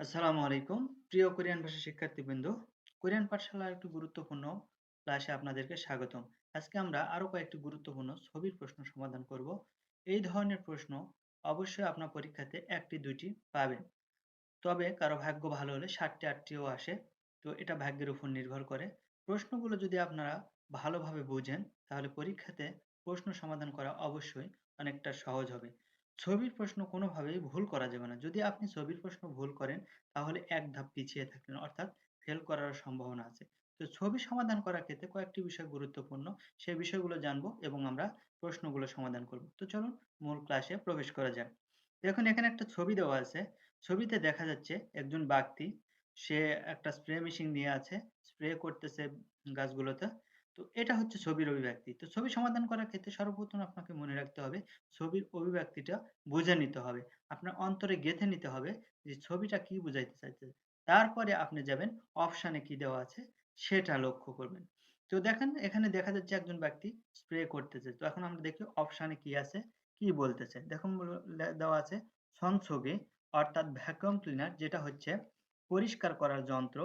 আসসালামু আলাইকুম। প্রিয় কোরিয়ান ভাষা শিক্ষার্থীবৃন্দ, কোরিয়ান পাঠশালার একটি গুরুত্বপূর্ণ ক্লাসে আপনাদেরকে স্বাগতম। আজকে আমরা আরো কয়েকটি গুরুত্বপূর্ণ ছবির প্রশ্ন সমাধান করব। এই ধরনের প্রশ্ন অবশ্যই আপনার পরীক্ষাতে ১টি ২টি পাবেন। তবে কারো ভাগ্য ভালো হলে ৭টি ৮টিও আসে। তো এটা ভাগ্যের উপর নির্ভর করে। প্রশ্নগুলো যদি আপনারা ভালোভাবে বুঝেন, তাহলে পরীক্ষাতে প্রশ্ন সমাধান করা অবশ্যই অনেকটা সহজ হবে। ছবির প্রশ্ন কোনোভাবেই ভুল করা যাবে না। যদি আপনি ছবির প্রশ্ন ভুল করেন, তাহলে এক ধাপ পিছিয়ে থাকলেন, অর্থাৎ ফেল করার সম্ভাবনা আছে। তো ছবি সমাধান করার ক্ষেত্রে কয়েকটি বিষয় গুরুত্বপূর্ণ। সেই বিষয়গুলো জানবো এবং আমরা প্রশ্নগুলো সমাধান করব। তো চলুন মূল ক্লাসে প্রবেশ করা যাক। দেখুন এখানে একটা ছবি দেওয়া আছে। ছবিতে দেখা যাচ্ছে একজন ব্যক্তি, সে একটা স্প্রে মেশিন নিয়ে আছে, স্প্রে করতেছে গাছগুলোতে। তো এটা হচ্ছে ছবির অভিব্যক্তি। তো ছবি সমাধান করার ক্ষেত্রে সর্বপ্রথম আপনাকে মনে রাখতে হবে ছবির অভিব্যক্তিটা বুঝে নিতে হবে। আপনার অন্তরে গেঁথে নিতে হবে যে ছবিটা কি বুঝাইতে চাইছে। তারপরে আপনি যাবেন অপশনে কি দেওয়া আছে সেটা লক্ষ্য করবেন। তো দেখেন এখানে দেখা যাচ্ছে একজন ব্যক্তি স্প্রে করতেছে। তো এখন আমরা দেখি অপশনে কি আছে, কি বলতেছে। দেখুন দেওয়া আছে সংছোগে অর্থাৎ ভ্যাকুয়াম ক্লিনার, যেটা হচ্ছে পরিষ্কার করার যন্ত্র।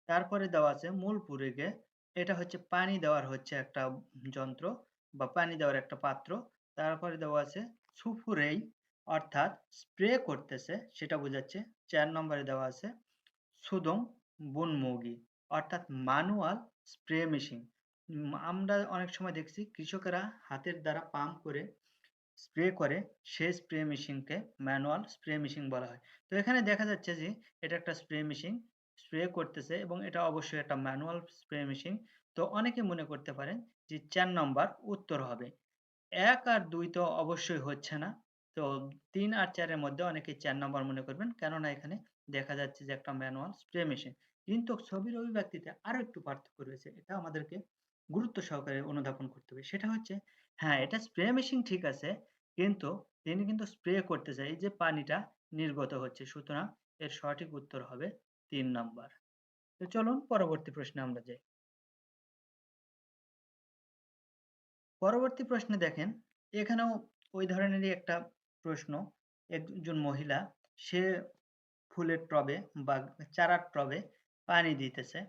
তারপরে দেওয়া আছে মূল পুরেগে, এটা হচ্ছে পানি দেওয়ার হচ্ছে একটা যন্ত্র বা পানি দেওয়ার একটা পাত্র। তারপরে দেওয়া আছে সুফুরেই অর্থাৎ স্প্রে করতেছে সেটা বোঝাচ্ছে। ৪ নম্বরে দেওয়া আছে সুদং বুনমুগি অর্থাৎ ম্যানুয়াল স্প্রে মেশিন। আমরা অনেক সময় দেখছি কৃষকেরা হাতের দ্বারা পাম্প করে স্প্রে করে, সেই স্প্রে মেশিনকে ম্যানুয়াল স্প্রে মেশিন বলা হয়। তো এখানে দেখা যাচ্ছে যে এটা একটা স্প্রে মেশিন, স্প্রে করতেছে এবং এটা অবশ্যই একটা ম্যানুয়াল স্প্রে মেশিন। তো অনেকে মনে করতে পারেন যে ৪ নম্বর উত্তর হবে। ১ আর ২ তো অবশ্যই হচ্ছে না। তো ৩ আর ৪ এর মধ্যে অনেকেই ৪ নম্বর মনে করবেন। কেননা এখানে দেখা যাচ্ছে যে একটা ম্যানুয়াল স্প্রে মেশিন। কিন্তু ছবির অভিব্যক্তিতে আরো একটু পার্থক্য রয়েছে। এটা আমাদেরকে গুরুত্ব সহকারে অনুধাবন করতে হবে। সেটা হচ্ছে, হ্যাঁ, এটা স্প্রে মেশিন ঠিক আছে, কিন্তু তিনি কিন্তু স্প্রে করতেছে। এই যে পানিটা নির্গত হচ্ছে। সুতরাং এর সঠিক উত্তর হবে ৩ নাম্বার। তো চলুন পরবর্তী প্রশ্নে আমরা যাই। পরবর্তী প্রশ্নে দেখেন, এখানেও ওই ধরনেরই একটা প্রশ্ন। একজন মহিলা, সে ফুলের টবে বা চারার টবে পানি দিতেছে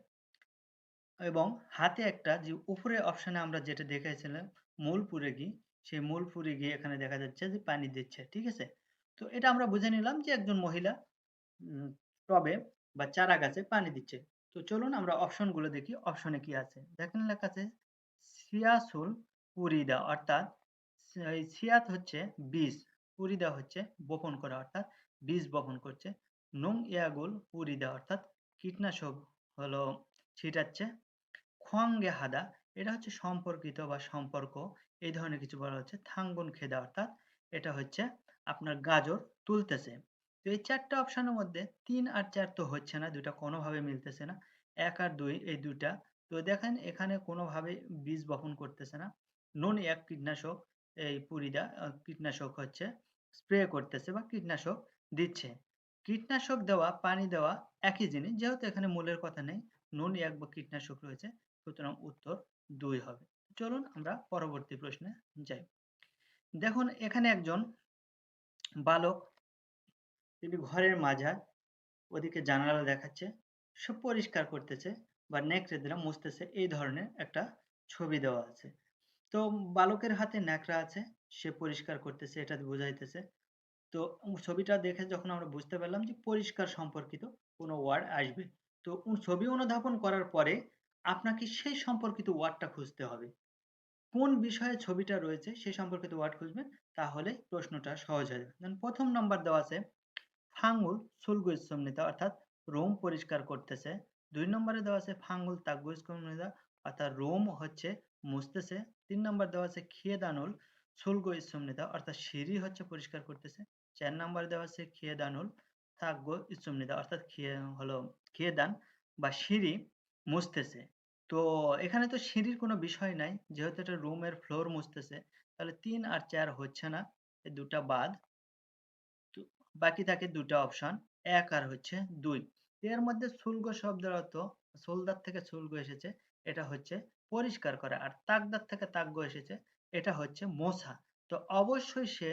এবং হাতে একটা যে উপরে অপশনে আমরা যেটা দেখেছিলাম মূল পুরেগি, সেই মূল পুরেগি এখানে দেখা যাচ্ছে যে পানি দিচ্ছে। ঠিক আছে? তো এটা আমরা বুঝে নিলাম যে একজন মহিলা উম টবে বা চারা গাছে পানি দিচ্ছে। তো চলুন আমরা অপশন গুলো দেখি। অপশনে কি আছে? দেখেন লেখা আছে সিয়াসুল পুরিদা অর্থাৎ এই সিয়াত হচ্ছে বীজ, পুরিদা হচ্ছে বপন করা অর্থাৎ বীজ বপন করছে। নুং ইয়াগুল পুরিদা অর্থাৎ কীটনাশক হলো ছিটাচ্ছে। খোয়াঙ্গে হাদা এটা হচ্ছে সম্পর্কিত বা সম্পর্ক, এই ধরনের কিছু বলা হচ্ছে। থাঙ্গুন খেদা অর্থাৎ এটা হচ্ছে আপনার গাজর তুলতেছে। তো এই ৪ টা অপশনের মধ্যে ৩ আর ৪ তো হচ্ছে না, ২ টা কোনোভাবে মিলতেছে না। ১ আর ২ এই ২ টা। তো দেখেন এখানে কোনোভাবেই বীজ বপন করতেছে না। নুন ১ কীটনাশক, এই পুরিদা কীটনাশক হচ্ছে স্প্রে করতেছে বা কীটনাশক দিচ্ছে। কীটনাশক দেওয়া, পানি দেওয়া একই জিনিস। যেহেতু এখানে মূলের কথা নেই, নুন ১ বা কীটনাশক রয়েছে, সুতরাং উত্তর ২ হবে। চলুন আমরা পরবর্তী প্রশ্নে যাই। দেখুন এখানে একজন বালক, তিনি ঘরের মাঝার ওদিকে জানালা দেখাচ্ছে, সে পরিষ্কার করতেছে বা নেকড়ে দিয়ে মুছতেছে, এই ধরনের একটা ছবি দেওয়া আছে। তো বালকের হাতে ন্যাকড়া আছে, সে পরিষ্কার করতেছে, এটা বোঝাইতেছে। তো ছবিটা দেখে যখন আমরা বুঝতে পারলাম যে পরিষ্কার সম্পর্কিত কোনো ওয়ার্ড আসবে। তো ছবি অনুধাবন করার পরে আপনাকে সেই সম্পর্কিত ওয়ার্ডটা খুঁজতে হবে। কোন বিষয়ে ছবিটা রয়েছে সে সম্পর্কিত ওয়ার্ড খুঁজবেন, তাহলে প্রশ্নটা সহজ হয়ে যাবে। যেমন ১ম নাম্বার দেওয়া আছে ফাঙ্গুল সুলগুইসুমনিদা অর্থাৎ রোম পরিষ্কার করতেছে। ২ নম্বরে দেওয়া আছে ফাঙ্গুল তাগুইসকমনিদা অর্থাৎ রোম হচ্ছে মুছতেছে। ৩ নাম্বার দেওয়া আছে খিয়েদানুল সুলগুইসুমনিদা অর্থাৎ সিঁড়ি হচ্ছে পরিষ্কার করতেছে। ৪ নাম্বারে দেওয়া আছে খিয়েদানুল তাগুইসুমনিদা অর্থাৎ খিয়েদান বা সিঁড়ি মুছতেছে। তো এখানে তো সিঁড়ির কোনো বিষয় নাই। যেহেতু এটা রুমের ফ্লোর মুছতেছে, তাহলে ৩ আর ৪ হচ্ছে না। এই ২ টা বাদ। তো বাকি থাকে ২ টা অপশন, ১ আর হচ্ছে ২। এর মধ্যে শুল্গ শব্দের অর্থ সোলদার থেকে শুল্গ এসেছে, এটা হচ্ছে পরিষ্কার করা। আর তাকদার থেকে তাগ্য এসেছে, এটা হচ্ছে মোছা। তো অবশ্যই সে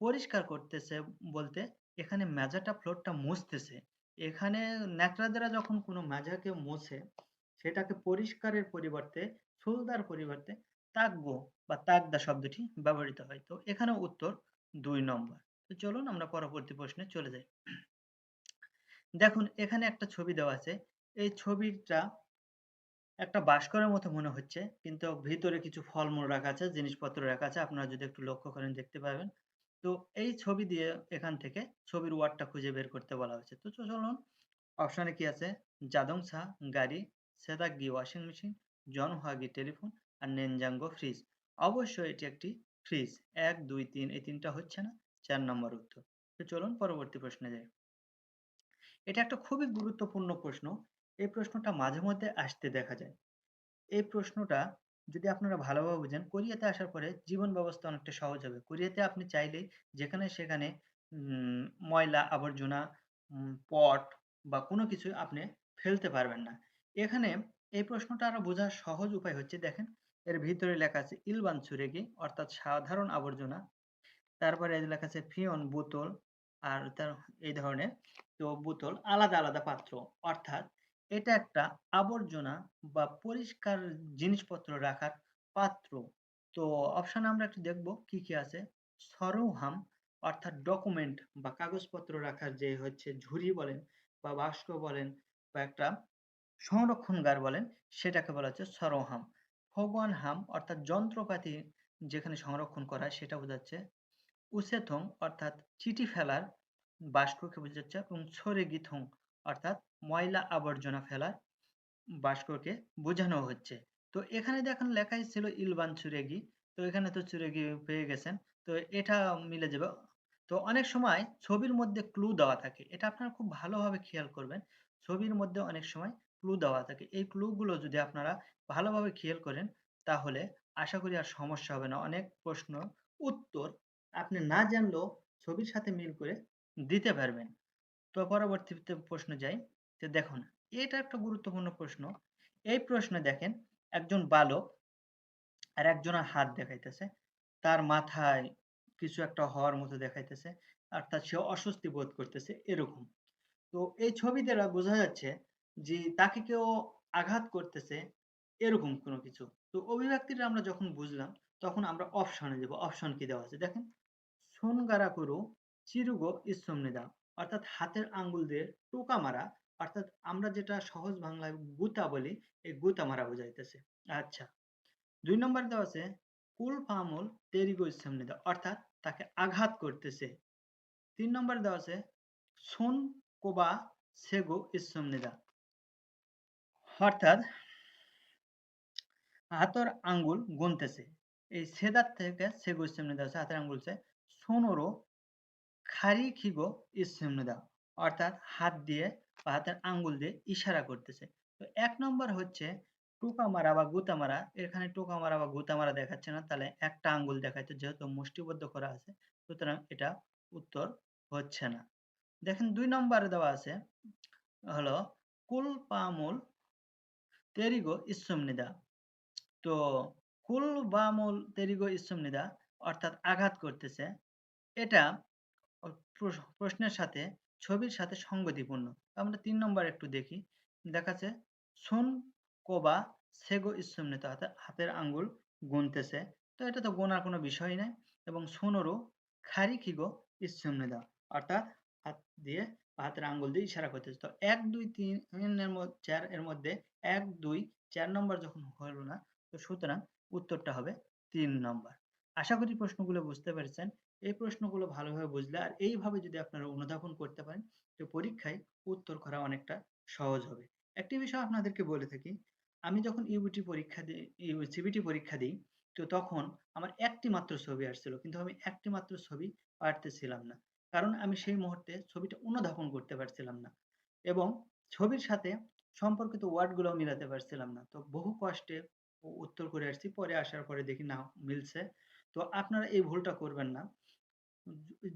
পরিষ্কার করতেছে বলতে এখানে মেঝেটা ফ্লোরটা মুছতেছে। এখানে ন্যাকড়া যখন কোনো মাজাকে মোছে, সেটাকে পরিষ্কারের পরিবর্তে, সুলতার পরিবর্তে তাকবো বা তাকদা শব্দটি ব্যবহৃত হয়। তো এখানেও উত্তর ২ নম্বর। তো চলুন আমরা পরবর্তী প্রশ্নে চলে যাই। দেখুন এখানে একটা ছবি দেওয়া আছে। এই ছবিটা একটা বাস্করের মতো মনে হচ্ছে, কিন্তু ভিতরে কিছু ফলমূল রাখা আছে, জিনিসপত্র রাখা আছে। আপনারা যদি একটু লক্ষ্য করেন দেখতে পাবেন। তো এই ছবি দিয়ে এখান থেকে ছবির ওয়ার্ডটা খুঁজে বের করতে বলা হয়েছে। তো চলুন অপশনে কি আছে? জাদংসা গাড়ি, সেদাগি ওয়াশিং মেশিন, জনহাগি টেলিফোন আর নেনজাঙ্গো ফ্রিজ। অবশ্যই এটি একটি ফ্রিজ। ১, ২, ৩ এই ৩ টা হচ্ছে না। ৪ নম্বর উত্তর। তো চলুন পরবর্তী প্রশ্নে যাই। এটা একটা খুবই গুরুত্বপূর্ণ প্রশ্ন। এই প্রশ্নটা মাঝে মধ্যে আসতে দেখা যায়। এই প্রশ্নটা যদি আপনারা ভালোভাবে বুঝেন, কোরিয়াতে আসার পরে জীবন ব্যবস্থা অনেকটা সহজ হবে। কোরিয়াতে আপনি চাইলেই যেখানে সেখানে ময়লা আবর্জনা, পট বা কোনো কিছু আপনি ফেলতে পারবেন না। এখানে এই প্রশ্নটা আরো বোঝার সহজ উপায় হচ্ছে দেখেন, এর ভিতরে লেখা আছে ইলবান সুরেগি অর্থাৎ সাধারণ আবর্জনা। তারপরে এই যে লেখা আছে ফিয়ন বোতল আর তার এই ধরনের। তো বোতল আলাদা, আলাদা পাত্র। অর্থাৎ এটা একটা আবর্জনা বা পরিষ্কার জিনিসপত্র রাখার পাত্র। তো অপশনে আমরা একটু দেখব কি, কি আছে। সরৌহাম অর্থাৎ ডকুমেন্ট বা কাগজপত্র রাখার যে হচ্ছে ঝুড়ি বলেন বা বাস্ক বলেন বা একটা সংরক্ষণগার বলেন, সেটাকে বলা হচ্ছে সরৌহাম। ফগওয়ানহাম অর্থাৎ যন্ত্রপাতি যেখানে সংরক্ষণ করা হয় সেটা বোঝাচ্ছে। উসেথং অর্থাৎ চিঠি ফেলার বাষ্পকে বোঝাচ্ছে এবং ছোরেগিথং অর্থাৎ ময়লা আবর্জনা ফেলার বাষ্পকে বোঝানো হচ্ছে। তো এখানে দেখেন লেখাই ছিল ইলবান চুরেগি। তো এখানে তো চুরেগি পেয়ে গেছেন। তো এটা মিলে যাবে। তো অনেক সময় ছবির মধ্যে ক্লু দেওয়া থাকে। এটা আপনারা খুব ভালোভাবে খেয়াল করবেন। ছবির মধ্যে অনেক সময় ক্লু দেওয়া থাকে। এই ক্লু গুলো যদি আপনারা ভালোভাবে খেয়াল করেন, তাহলে আশা করি আর সমস্যা হবে না। অনেক প্রশ্ন উত্তর আপনি না জানলেও ছবির সাথে মিল করে দিতে পারবেন। তো পরবর্তীতে প্রশ্নে যাই। তো দেখুন, এটা একটা গুরুত্বপূর্ণ প্রশ্ন। এই প্রশ্নে দেখেন একজন বালক আর একজনের হাত দেখাইতেছে। তার মাথায় কিছু একটা হওয়ার মতো দেখাইতেছে। অর্থাৎ সে অস্বস্তি বোধ করতেছে এরকম। তো এই ছবি দ্বারা বোঝা যাচ্ছে যে তাকে কেউ আঘাত করতেছে এরকম কোনো কিছু। তো অভিব্যক্তিটা আমরা যখন বুঝলাম তখন আমরা অপশনে যাব। অপশন কি দেওয়া আছে দেখেন। 손가락으로 চিরুগো ইসসমনিদা অর্থাৎ হাতের আঙ্গুল দিয়ে টোকা মারা অর্থাৎ আমরা যেটা সহজ বাংলায় গুতা বলি এই গুতা মারা বোঝাইতেছে। আচ্ছা ২ নম্বর দেওয়া আছে কুলপামুল তেরিগো ইসসমনিদা অর্থাৎ তাকে আঘাত করতেছে। ৩ নম্বরে দেওয়া আছে সোন কোবা সেগো ইসসমনিদা অর্থাৎ হাতের আঙ্গুল গুনতেছে। এই সেদার থেকে সেগো ইসসমনিদা আছে হাতের আঙ্গুল সে সোনোরো খারিখিগো ইসসমনিদা অর্থাৎ হাত দিয়ে বা হাতের আঙ্গুল দিয়ে ইশারা করতেছে। তো ১ নম্বর হচ্ছে টোকা মারা বা গুতা মারা। এখানে টোকা মারা বা গুতা মারা দেখাচ্ছে না। তাহলে একটা আঙ্গুল দেখাচ্ছে যেহেতু মুষ্টিবদ্ধ করা আছে। সুতরাং এটা উত্তর হচ্ছে না। দেখেন ২ নম্বরে দেওয়া আছে হলো কুলপামুল তেরিগো ইসসমনিদা। তো কুলবামুল তেরিগো ইসসমনিদা অর্থাৎ আঘাত করতেছে। এটা প্রশ্নের সাথে ছবির সাথে সঙ্গতিপূর্ণ। আমরা ৩ নম্বর একটু দেখি। দেখাচ্ছে সোন কোবা সেগো ইসসমনিত অর্থাৎ হাতের আঙ্গুল গুনতেছে। তো এটা তো গোনার কোনো বিষয় নাই এবং সোনোরো খারিকিগো ইসসমনিদা অর্থাৎ হাত দিয়ে বা হাতের আঙ্গুল দিয়ে ইশারা করতেছে। তো ১, ২, ৩ এর ৪ এর মধ্যে ১, ২, ৪ নম্বর যখন হলো না, তো সুতরাং উত্তরটা হবে ৩ নম্বর। আশা করি প্রশ্নগুলো বুঝতে পেরেছেন। এই প্রশ্নগুলো ভালোভাবে বুঝলে আর এইভাবে যদি আপনারা অনুধাবন করতে পারেন, তো পরীক্ষায় উত্তর করা অনেকটা সহজ হবে। একটি বিষয় আপনাদেরকে বলে থাকি, আমি যখন সিবিটি পরীক্ষা দিই, তো তখন আমার একটি মাত্র ছবি আসছিল। কিন্তু আমি একটি মাত্র ছবি পারতেছিলাম না। কারণ আমি সেই মুহূর্তে ছবিটা অনুধাবন করতে পারছিলাম না। এবং ছবির সাথে সম্পর্কিত ওয়ার্ড গুলাও মিলাতে পারছিলাম না। তো বহু কষ্টে উত্তর করে আসছি। পরে আসার পরে দেখি না মিলছে। তো আপনারা এই ভুলটা করবেন না।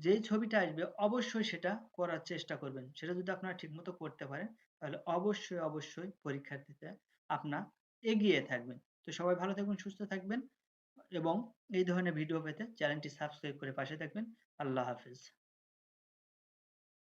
যেই ছবিটা আসবে অবশ্যই সেটা করার চেষ্টা করবেন। সেটা যদি আপনারা ঠিকমতো করতে পারেন, তাহলে অবশ্যই, অবশ্যই পরীক্ষার্থীতে আপনার এগিয়ে থাকবেন। তো সবাই ভালো থাকবেন, সুস্থ থাকবেন এবং এই ধরনের ভিডিও পেতে চ্যানেলটি সাবস্ক্রাইব করে পাশে থাকবেন। আল্লাহ হাফেজ।